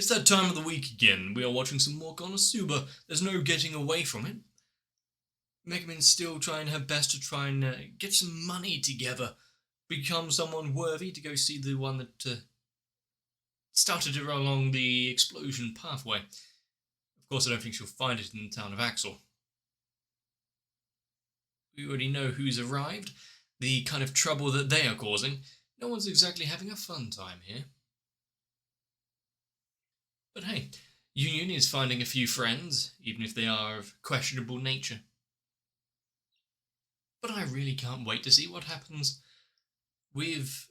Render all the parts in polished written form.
it's that time of the week again. We are watching some more Konosuba. There's no getting away from it. Megumin's still trying her best to try and get some money together. Become someone worthy to go see the one that started her along the explosion pathway. Of course, I don't think she'll find it in the town of Axel. We already know who's arrived, the kind of trouble that they are causing. No one's exactly having a fun time here. But hey, Union is finding a few friends, even if they are of questionable nature. But I really can't wait to see what happens with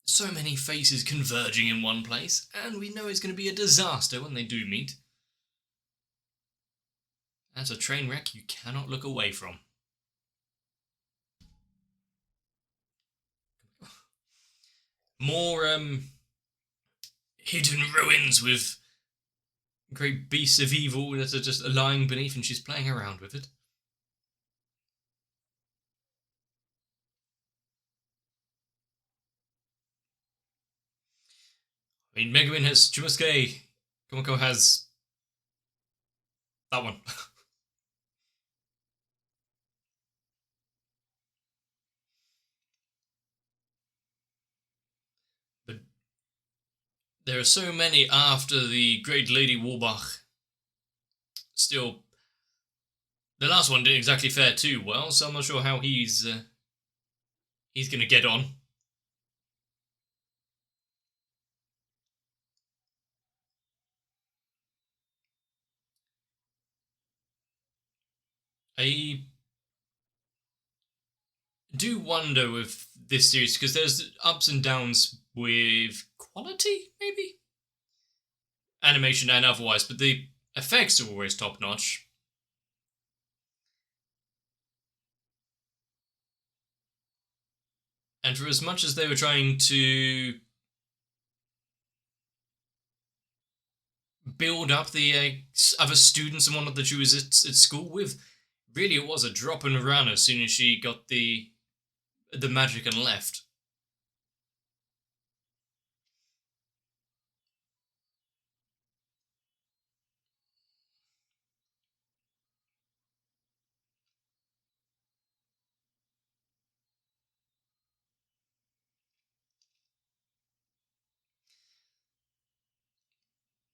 so many faces converging in one place, and we know it's going to be a disaster when they do meet. That's a train wreck you cannot look away from. More hidden ruins with great beasts of evil that are just lying beneath, and she's playing around with it. I mean, Megumin has Chumusuke, Komoko has that one. But there are so many after the Great Lady Warbach. Still, the last one didn't exactly fare too well, so I'm not sure how he's going to get on. I do wonder with this series, because there's ups and downs with quality, maybe? Animation and otherwise, but the effects are always top-notch. And for as much as they were trying to build up the other students and whatnot that she was at school with, really it was a drop and run as soon as she got the magic and left.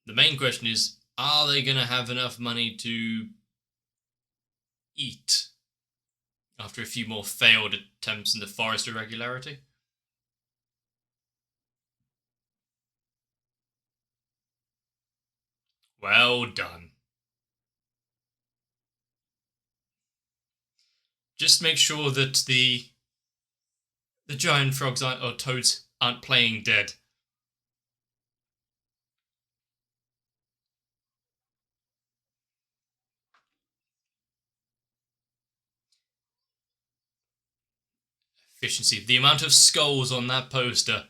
The main question is, are they going to have enough money to eat after a few more failed attempts in the forest irregularity? Well done. Just make sure that the giant frogs or toads aren't playing dead. Efficiency. The amount of skulls on that poster.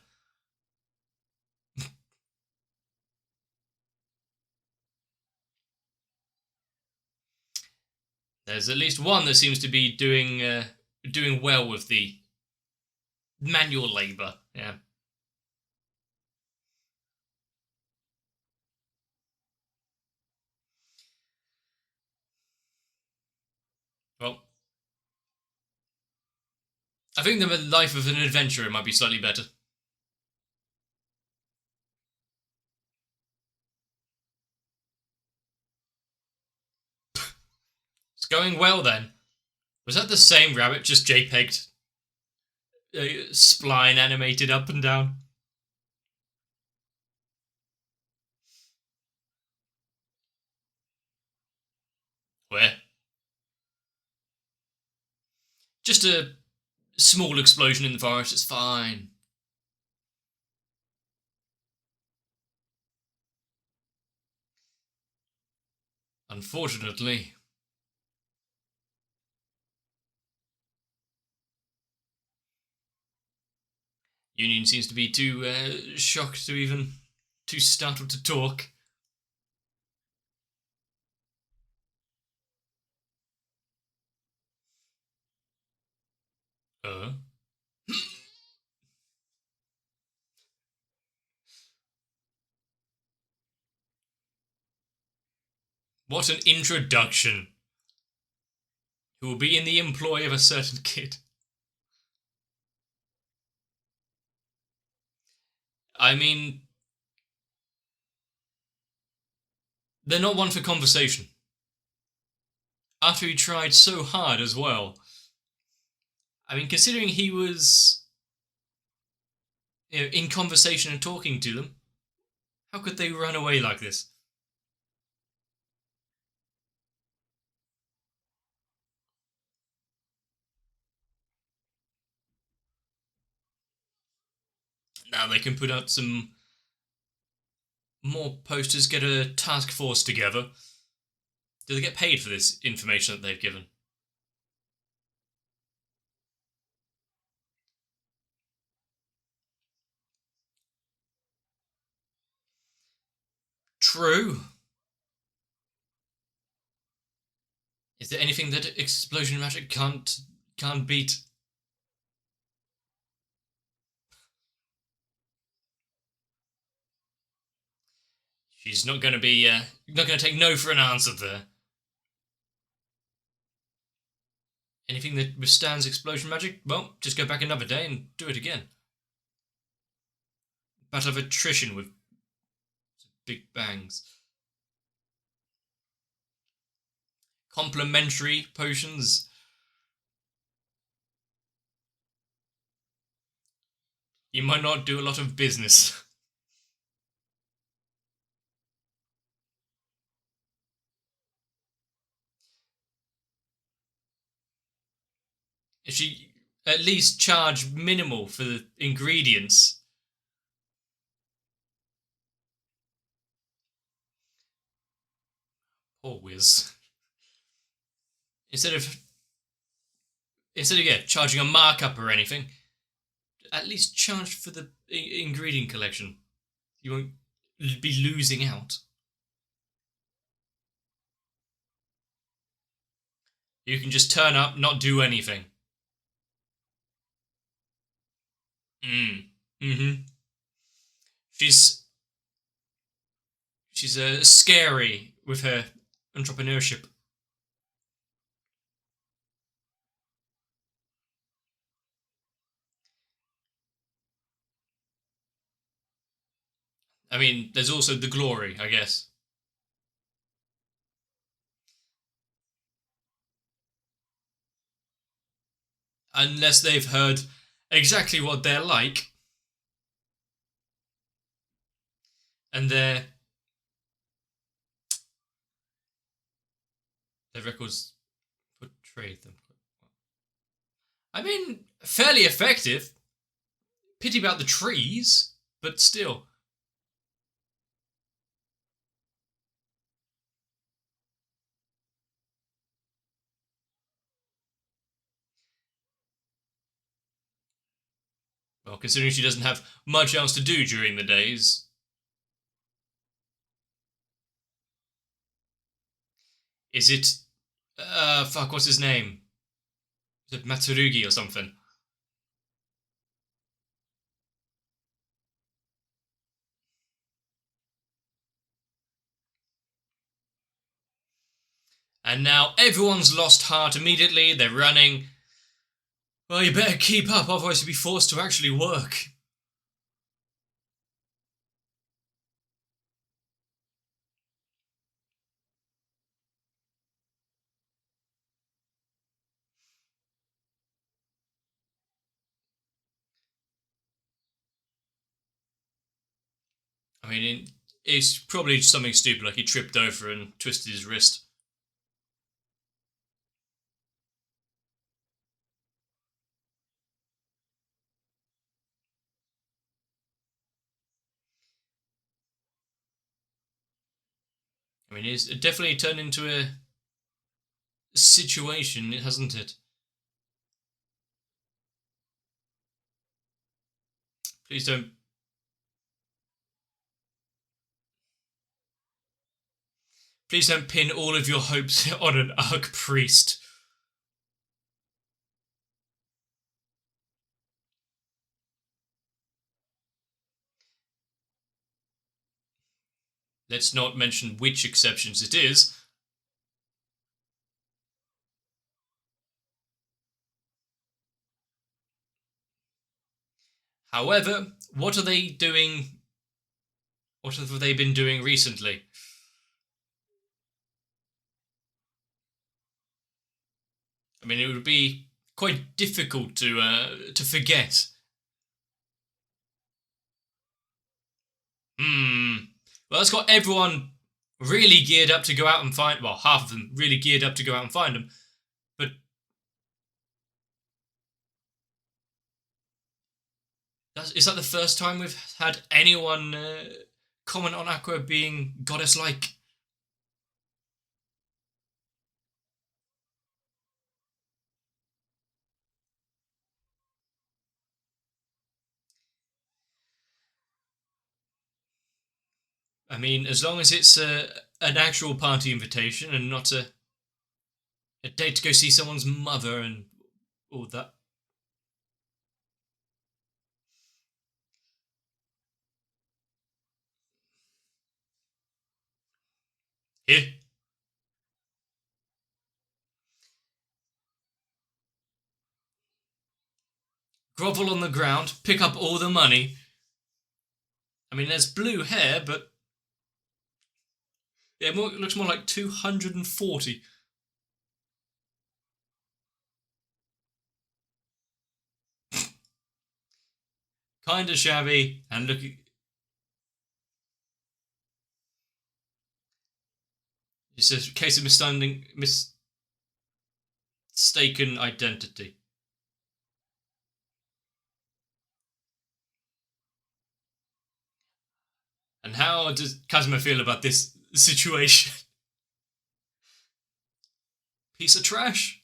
There's at least one that seems to be doing well with the manual labour. Yeah. Well, I think the life of an adventurer might be slightly better. It's going well then. Was that the same rabbit, just JPEG'd? Spline animated up and down? Where? Just a small explosion in the forest, it's fine. Unfortunately. Union seems to be too shocked to even... too startled to talk. What an introduction. Who will be in the employ of a certain kid. I mean, they're not one for conversation. After he tried so hard as well. I mean, considering he was, in conversation and talking to them, how could they run away like this? Now they can put out some more posters, get a task force together. Do they get paid for this information that they've given? True. Is there anything that explosion magic can't beat? She's not going to be not going to take no for an answer there. Anything that withstands explosion magic, well, just go back another day and do it again. Battle of attrition with big bangs. Complementary potions. You might not do a lot of business. If she at least charge minimal for the ingredients. Poor Wiz. Instead of charging a markup or anything, at least charge for the ingredient collection. You won't be losing out. You can just turn up, not do anything. Mm-hmm. She's scary with her entrepreneurship. I mean, there's also the glory, I guess. Unless they've heard exactly what they're like, and their records portray them. I mean, fairly effective. Pity about the trees, but still. Well, considering she doesn't have much else to do during the days. Is it... fuck, what's his name? Is it Matsurugi or something? And now everyone's lost heart immediately, they're running. Well, you better keep up, otherwise you'll be forced to actually work. I mean, it's probably something stupid, like he tripped over and twisted his wrist. I mean, it's definitely turned into a situation, hasn't it? Please don't... Please don't pin all of your hopes on an archpriest. Let's not mention which exceptions it is. However, what are they doing? What have they been doing recently? I mean, it would be quite difficult to forget. Well, that's got everyone really geared up to go out and find. Well, half of them really geared up to go out and find them. But is that the first time we've had anyone comment on Aqua being goddess-like? I mean, as long as it's an actual party invitation and not a date to go see someone's mother and all that. Here, grovel on the ground, pick up all the money. I mean, there's blue hair, but yeah, it looks more like 240. Kinda shabby, and look. It's a case of mistaken identity. And how does Kazuma feel about this situation? Piece of trash.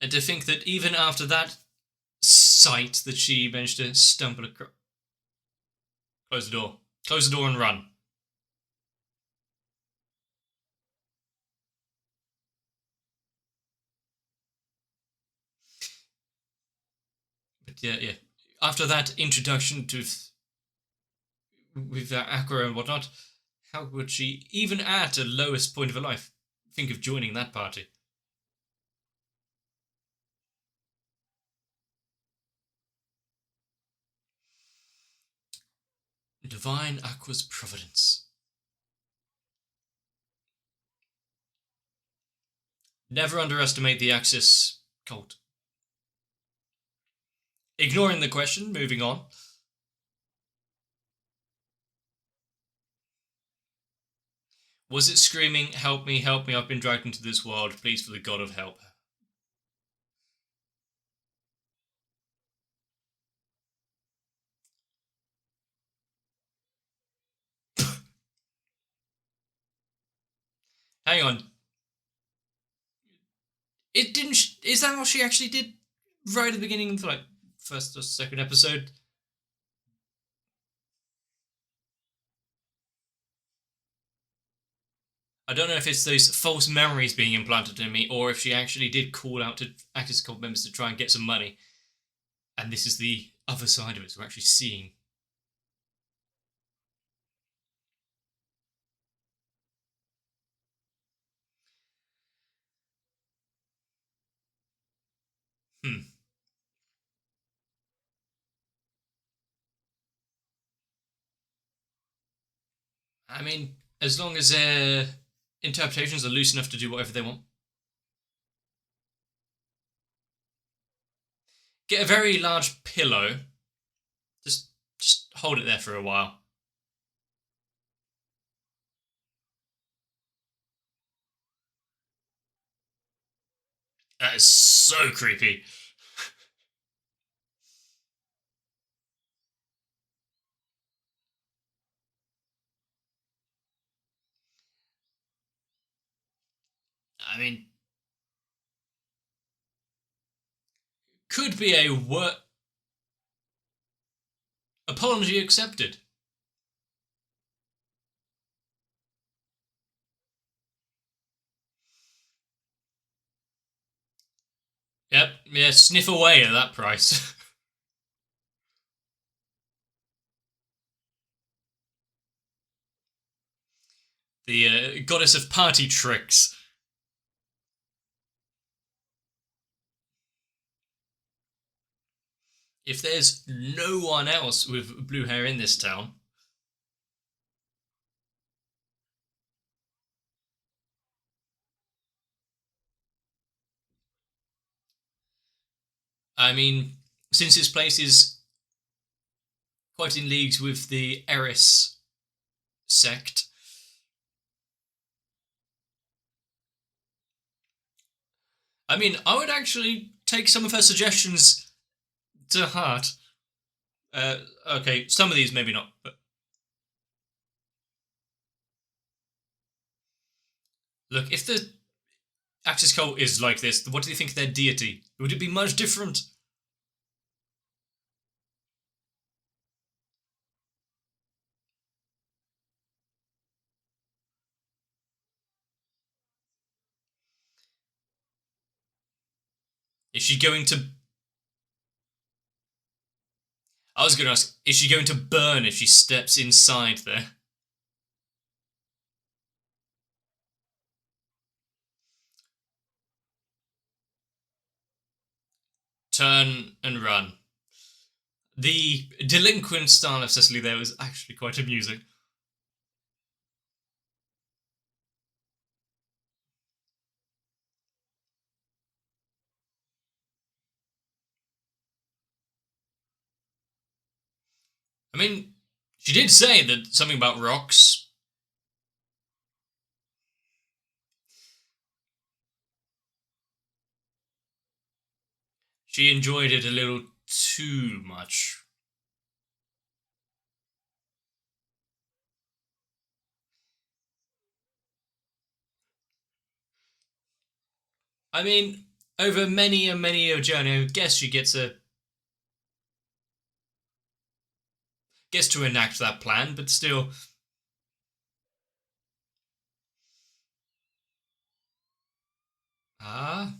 And to think that even after that sight that she managed to stumble across. Close the door. Close the door and run. But yeah. After that introduction to with Aqua and whatnot, how would she, even at the lowest point of her life, think of joining that party? Divine Aqua's providence. Never underestimate the Axis cult. Ignoring the question, moving on. Was it screaming, help me, I've been dragged into this world, please for the god of help? Hang on. It didn't. Is that what she actually did right at the beginning of the first or second episode? I don't know if it's those false memories being implanted in me, or if she actually did call out to Actors Cult members to try and get some money. And this is the other side of it. So we're actually seeing. I mean, as long as their interpretations are loose enough to do whatever they want. Get a very large pillow. Just hold it there for a while. That is so creepy. I mean, could be a apology accepted. Yep, yeah, sniff away at that price. The goddess of party tricks. if there's no one else with blue hair in this town, I mean, since this place is quite in leagues with the Eris sect, I mean, I would actually take some of her suggestions to heart. Okay, some of these maybe not, but look, if the Axis cult is like this, what do you think of their deity? Would it be much different? Is she going to? I was going to ask, is she going to burn if she steps inside there? Turn and run. The delinquent style of Cecily there was actually quite amusing. I mean, she did say that something about rocks. She enjoyed it a little too much. I mean, over many and many a journey, I guess she gets to enact that plan, but still. Ah,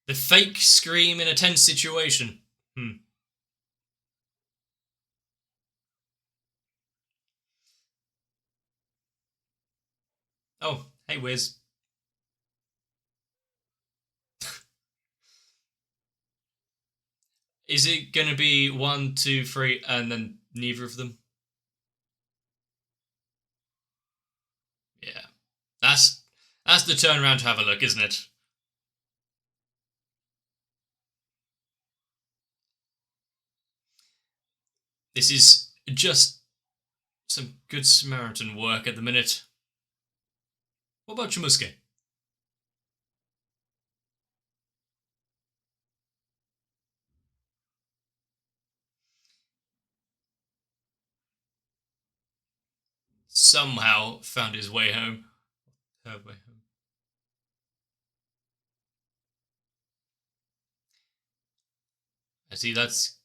the fake scream in a tense situation. Hmm. Oh, hey, Wiz. Is it going to be one, two, three, and then neither of them? Yeah, that's that's the turnaround to have a look, isn't it? This is just some good Samaritan work at the minute. What about Chamuske? Somehow found his way home. Her way home. I see. That's.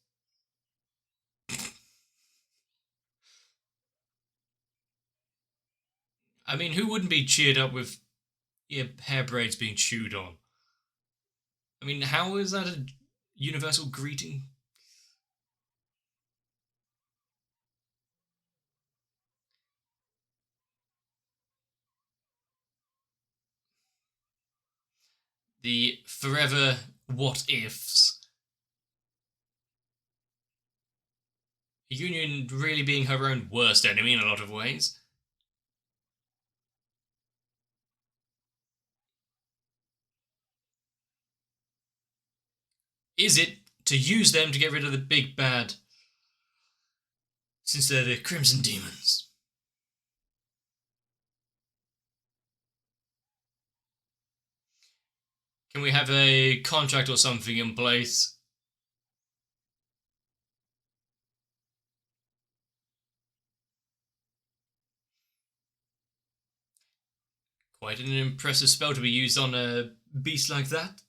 I mean, who wouldn't be cheered up with hair braids being chewed on? I mean, how is that a universal greeting? The forever what ifs. A union really being her own worst enemy in a lot of ways. Is it to use them to get rid of the big bad? Since they're the Crimson Demons. Can we have a contract or something in place? Quite an impressive spell to be used on a beast like that.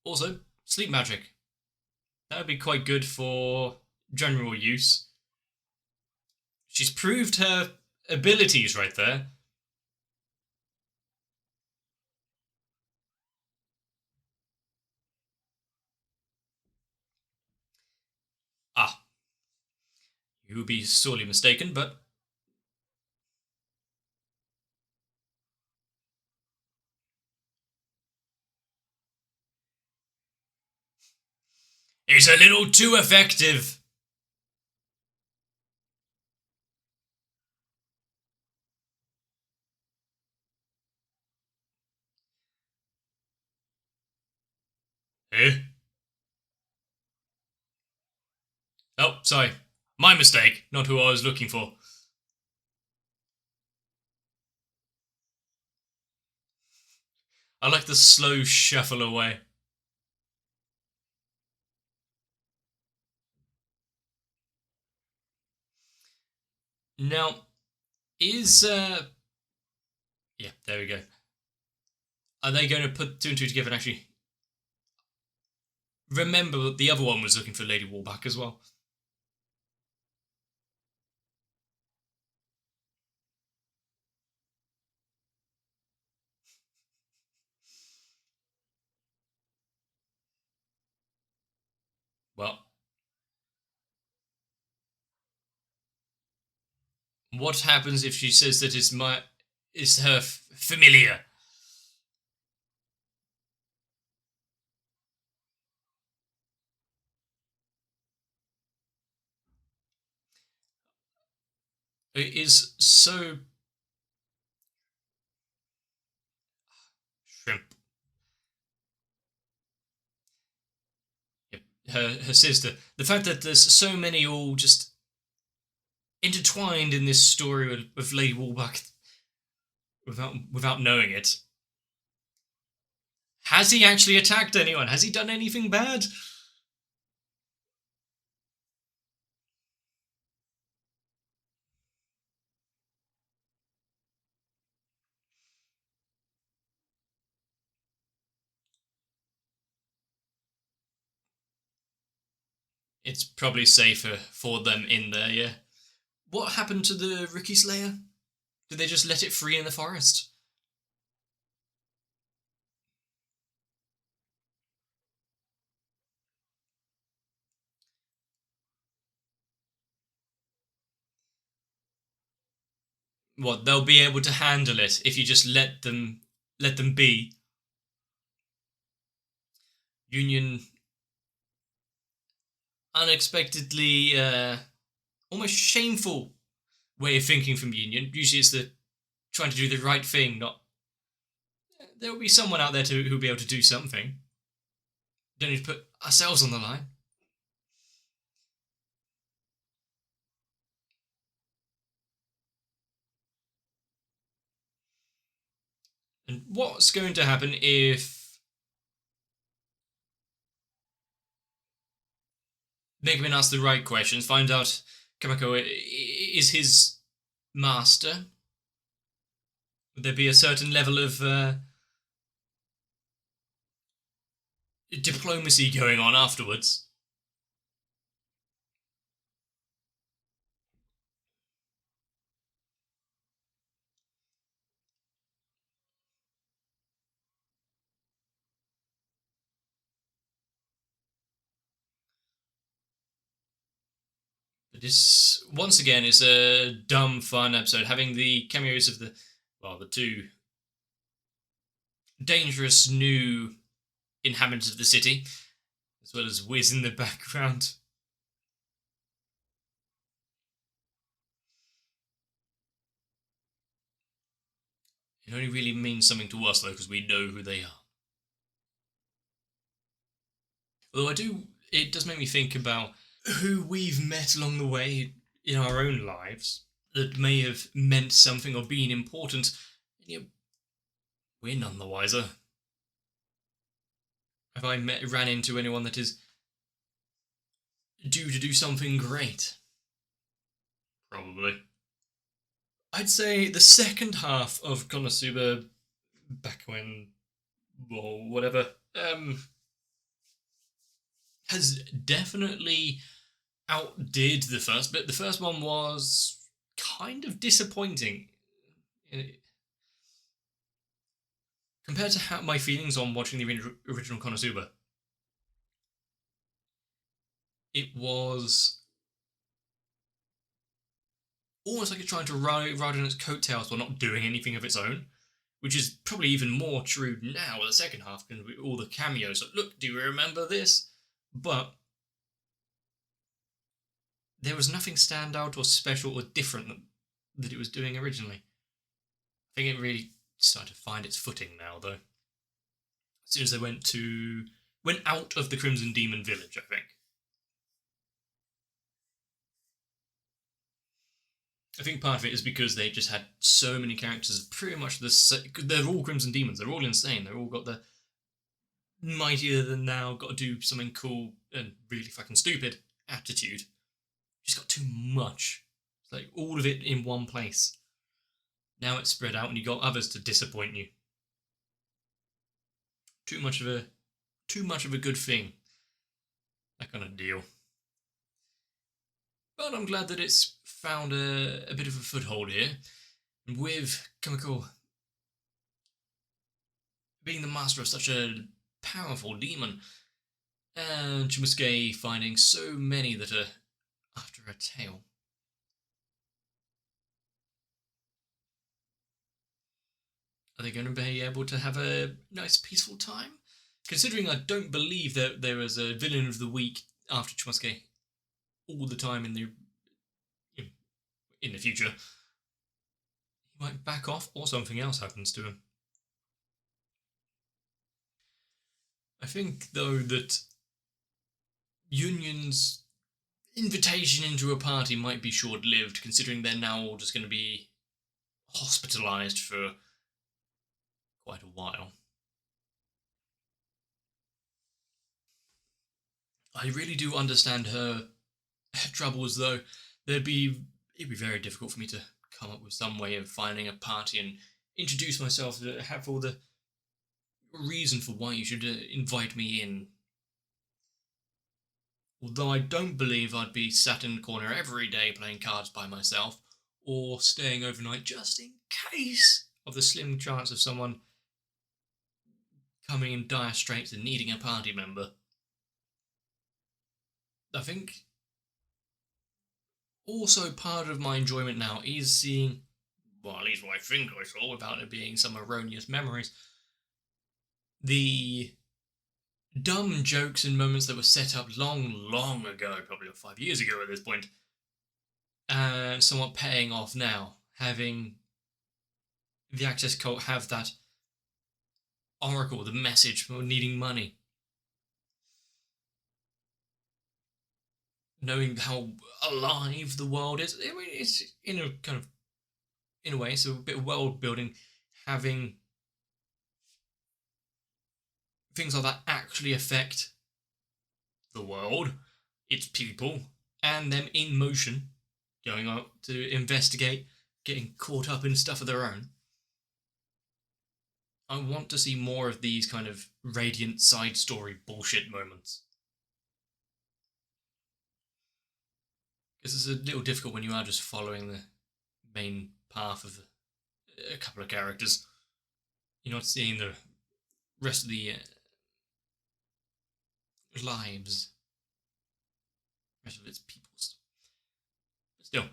Also, sleep magic. That would be quite good for general use. She's proved her abilities right there. Ah, you would be sorely mistaken, but It's a little too effective. Eh? Oh, sorry. My mistake. Not who I was looking for. I like the slow shuffle away. Now, is yeah, there we go. Are they going to put two and two together and actually remember that the other one was looking for Lady Warback as well? Well, what happens if she says that it's her familiar? It is so shrimp. Yep. Her sister. The fact that there's so many all just intertwined in this story of Lady Warback without knowing it. Has he actually attacked anyone? Has he done anything bad? It's probably safer for them in there, yeah. What happened to the Rookie Slayer? Did they just let it free in the forest? What, they'll be able to handle it if you just let them be. Union unexpectedly almost shameful way of thinking from Union. Usually it's the trying to do the right thing, not there will be someone out there who'll be able to do something. Don't need to put ourselves on the line. And what's going to happen if Megumin asks the right questions, finds out Kamako is his master? Would there be a certain level of diplomacy going on afterwards? But this once again is a dumb fun episode, having the cameos of the two dangerous new inhabitants of the city, as well as Wiz in the background. It only really means something to us though, because we know who they are. Although it does make me think about who we've met along the way in our own lives that may have meant something or been important. And, we're none the wiser. Have I ran into anyone that is due to do something great? Probably. I'd say the second half of Konosuba, Bakuen, or whatever, has definitely outdid the first bit. The first one was kind of disappointing. Compared to how my feelings on watching the original Konosuba. It was almost like it's trying to ride on its coattails while not doing anything of its own, which is probably even more true now with the second half, because all the cameos. Like, look, do you remember this? But there was nothing standout or special or different that it was doing originally. I think it really started to find its footing now, though. As soon as they went out of the Crimson Demon Village, I think. I think part of it is because they just had so many characters, pretty much they're all Crimson Demons, they're all insane, they've all got the mightier than thou, got to do something cool and really fucking stupid attitude. Just got too much. It's like all of it in one place. Now it's spread out and you got others to disappoint you. Too much of a good thing. That kind of deal. But I'm glad that it's found a bit of a foothold here. And with Kamiko being the master of such a powerful demon, and Chumusuke finding so many that are after her tail. Are they going to be able to have a nice, peaceful time? Considering I don't believe that there is a villain of the week after Chumusuke all the time in the future. He might back off or something else happens to him. I think, though, that Union's invitation into a party might be short-lived, considering they're now all just going to be hospitalized for quite a while. I really do understand her troubles, though. It'd be very difficult for me to come up with some way of finding a party and introduce myself, to have all the reason for why you should invite me in. Although I don't believe I'd be sat in the corner every day playing cards by myself, or staying overnight just in case of the slim chance of someone coming in dire straits and needing a party member. I think also part of my enjoyment now is seeing, well, at least what I think I saw, without it being some erroneous memories, the dumb jokes and moments that were set up long ago, probably 5 years ago at this point, somewhat paying off now, having the Access Cult have that oracle, the message for needing money. Knowing how alive the world is. I mean, it's in a way, so a bit of world building, having things like that actually affect the world, its people, and them in motion, going out to investigate, getting caught up in stuff of their own. I want to see more of these kind of Radiant side story bullshit moments. Because it's a little difficult when you are just following the main path of a couple of characters. You're not seeing the rest of the lives, rest of its peoples. But still,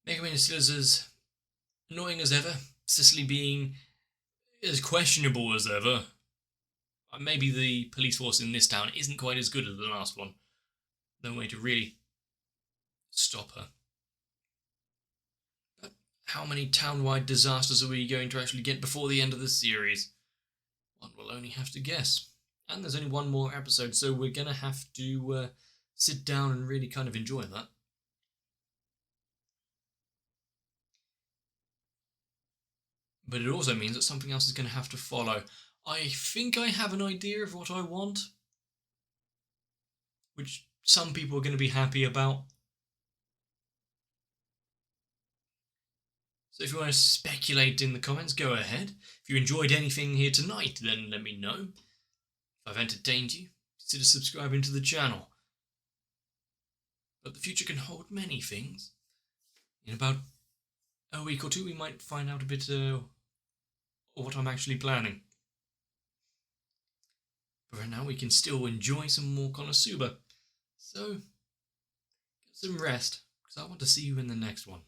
Megumin is still as annoying as ever. Cicely being as questionable as ever. Maybe the police force in this town isn't quite as good as the last one. No way to really stop her. But how many town-wide disasters are we going to actually get before the end of the series? One will only have to guess. And there's only one more episode, so we're going to have to sit down and really kind of enjoy that. But it also means that something else is going to have to follow. I think I have an idea of what I want, which some people are going to be happy about. So if you want to speculate in the comments, go ahead. If you enjoyed anything here tonight, then let me know. If I've entertained you, consider subscribing to the channel. But the future can hold many things. In about a week or two, we might find out a bit of what I'm actually planning. But right now, we can still enjoy some more Konosuba. So, get some rest, because I want to see you in the next one.